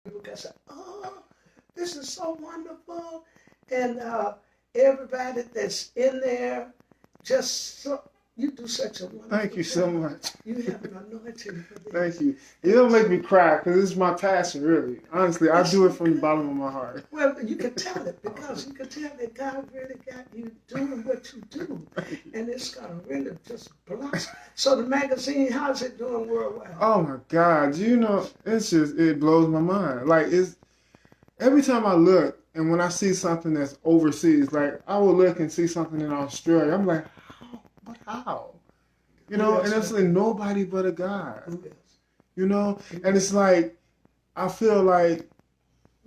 people can say, "Oh, this is so wonderful," and everybody that's in there just so, you do such a wonderful Thank you so job. much. You have an anointing for this. Thank you. You don't make me cry because it's my passion, really. Honestly, I do it from the bottom of my heart. Well, you can tell it because you can tell that God really got you doing what you do, and it's gonna really just blossom. So the magazine, how's it doing worldwide? Oh my God, it blows my mind. Like it's every time I look and when I see something that's overseas, like I will look and see something in Australia, I'm like, how? But how? And it's like nobody but a God. And it's like I feel like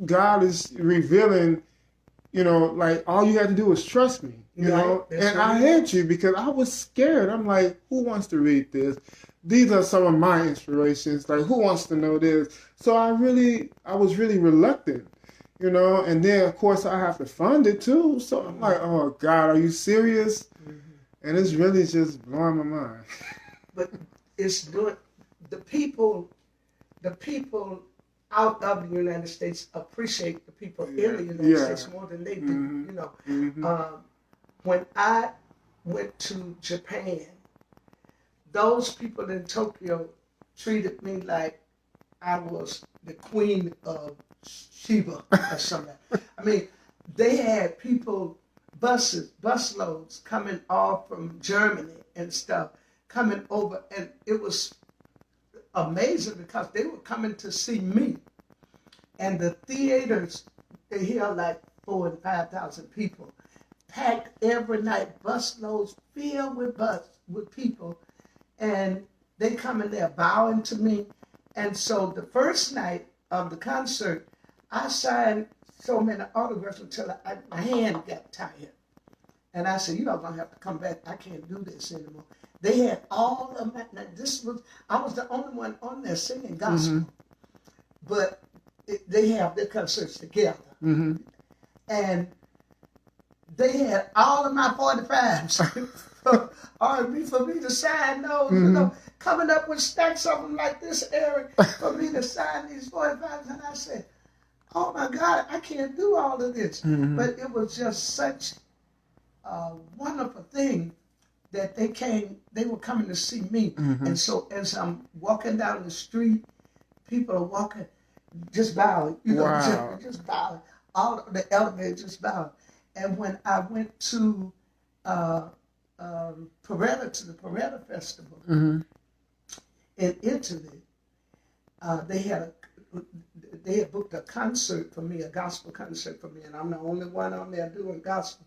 God is revealing, like all you had to do was trust me, and I had you because I was scared. I'm like, who wants to read this? These are some of my inspirations. Like, who wants to know this? So I was really reluctant, and then of course I have to fund it too. So I'm like, oh God, are you serious? And it's really just blowing my mind. But it's doing the people out of the United States appreciate the people in the United States more than they do. When I went to Japan, those people in Tokyo treated me like I was the queen of Sheba or something. I mean, they had bus loads coming off from Germany and stuff, coming over, and it was amazing because they were coming to see me. And the theaters, they held like 4,000 and 5,000 people, packed every night, bus loads filled with people, and they come in there bowing to me. And so the first night of the concert, I signed so many autographs until my hand got tired. And I said, you're going to have to come back. I can't do this anymore. They had all of my, I was the only one on there singing gospel. But they have their concerts together. And they had all of my 45s for R&B for me to sign those, coming up with stacks of them like this, Eric, for me to sign these 45s. And I said, oh my God, I can't do all of this. But it was just such a wonderful thing that they were coming to see me. And so as I'm walking down the street, people are walking, just bowing, just bowing. All of the elevators just bowing. And when I went to the Paretta Festival in Italy, they had booked a concert for me, a gospel concert for me, and I'm the only one on there doing gospel.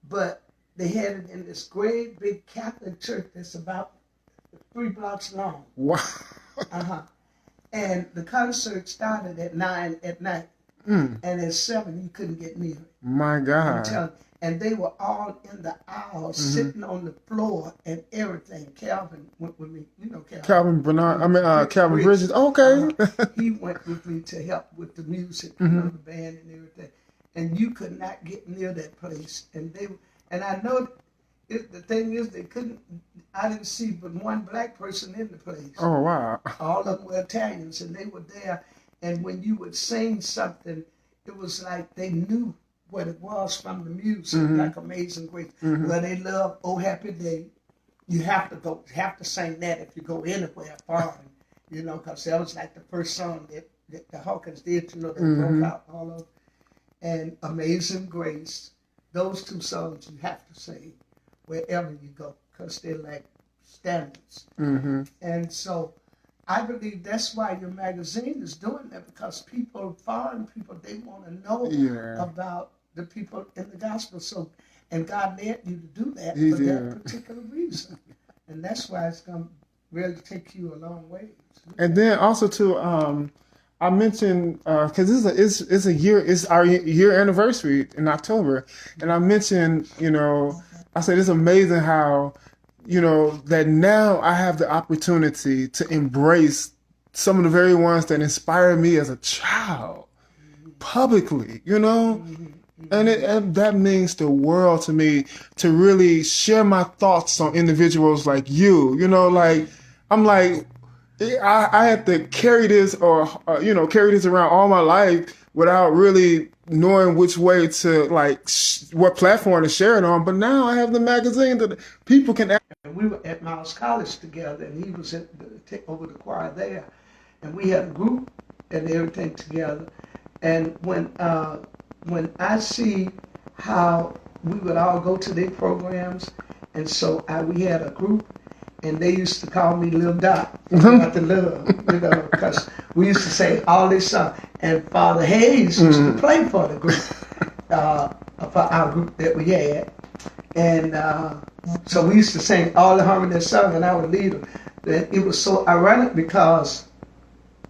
But they had it in this great big Catholic church that's about 3 blocks long. Wow. And the concert started at 9 at night. And at 7, you couldn't get near it. My God. And they were all in the aisle, sitting on the floor and everything. Calvin went with me. You know Calvin. Calvin Bridges. Okay. He went with me to help with the music, the band and everything. And you could not get near that place. And I know the thing is I didn't see but one black person in the place. Oh, wow. All of them were Italians, and they were there. And when you would sing something, it was like they knew what it was from the music, like Amazing Grace. Well, they love Oh Happy Day. You have to sing that if you go anywhere foreign, because that was like the first song that the Hawkins did, they broke out all of. And Amazing Grace, those 2 songs you have to sing wherever you go, because they're like standards. And so I believe that's why your magazine is doing that, because foreign people, they want to know about the people in the gospel. So, and God led you to do that for that particular reason. And that's why it's going to really take you a long way. And then also too, I mentioned, because it's our year anniversary in October. And I mentioned, I said, it's amazing how, that now I have the opportunity to embrace some of the very ones that inspired me as a child publicly, and that means the world to me to really share my thoughts on individuals like you, like, I'm like, I had to carry this or carry this around all my life without really knowing which way to what platform to share it on. But now I have the magazine that people can. And we were at Miles College together, and he was take over the choir there, and we had a group and everything together. And when I see how we would all go to their programs, and so we had a group. And they used to call me Little Dot, not the little, because we used to say all this songs. And Father Hayes used to play for the group, for our group that we had. And so we used to sing all the harmonious songs, and I would lead them. And it was so ironic because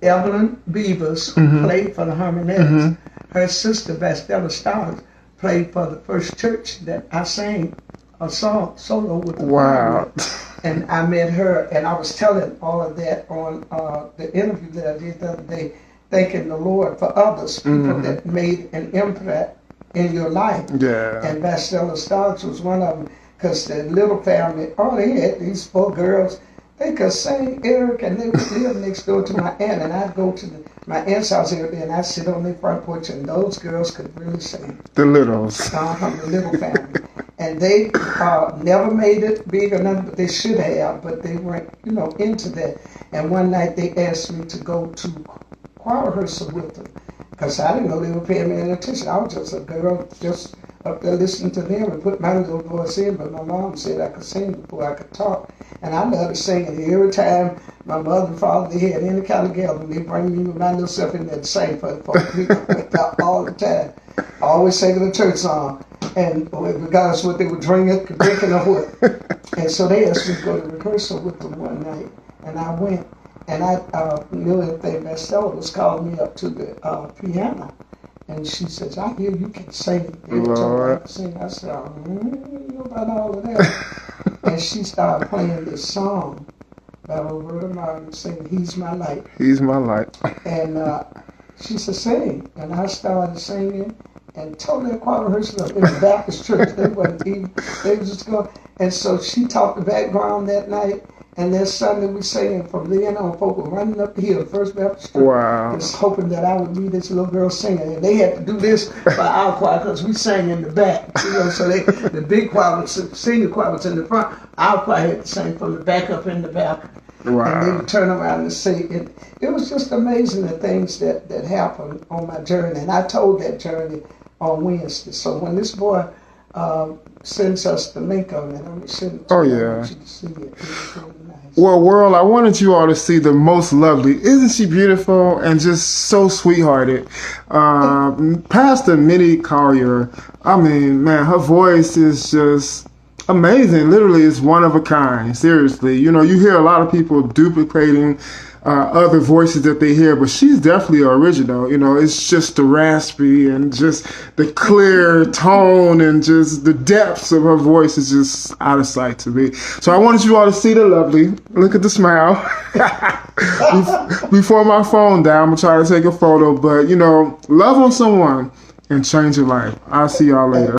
Evelyn Beavers, who played for the Harmonettes, her sister, Vastella Stars, played for the first church that I sang a song solo with the Wow. And I met her, and I was telling all of that on the interview that I did the other day, thanking the Lord for others, people that made an impact in your life. Yeah. And Vastella Stars was one of them, because the little family, all they had, these 4 girls, they could sing, Eric, and they would live next door to my aunt, and I'd go to my aunt's house every day, and I'd sit on their front porch, and those girls could really sing. The littles. The little family. And they never made it big or nothing, but they should have, but they weren't, into that. And one night they asked me to go to choir rehearsal with them, because I didn't know they were paying me any attention. I was just a girl, just up there listening to them and put my little voice in, but my mom said I could sing before I could talk. And I loved to sing, and every time my mother and father, they had any kind of gathering, they bring me with my little self in there to sing for me all the time. I always singing a church song, and regardless of what they were drinking or what. And so they asked me to go to rehearsal with them one night, and I went. And I knew that Vastella was calling me up to the piano. And she says, I hear you can sing. Lord. I said, I don't know about all of that. And she started playing this song by Roberta Martin, saying, He's My Light. He's my light. And she said, sing. And I started singing and totally a choir rehearsal in the Baptist church. They was just going. And so she taught the background that night. And that Sunday we sang from then on, folk were running up the hill, First Baptist Church, Wow. just hoping that I would be this little girl singing. And they had to do this for our choir because we sang in the back. So the big choir, senior choir was in the front. Our choir had to sing from the back up in the balcony. Wow. And they would turn around and sing. It was just amazing the things that happened on my journey. And I told that journey on Wednesday. So when this boy sends us the link on it, I'm going to send it to you. I want you to see it. It was really nice. Well, world, I wanted you all to see the most lovely. Isn't she beautiful and just so sweethearted? Pastor Mitty Collier, I mean, man, her voice is just amazing. Literally, it's one of a kind. Seriously. You hear a lot of people duplicating other voices that they hear, but she's definitely original. It's just the raspy and just the clear tone and just the depths of her voice is just out of sight to me. So I wanted you all to see the lovely. Look at the smile. Before my phone died, I'm going to try to take a photo, but love on someone and change your life. I'll see y'all later.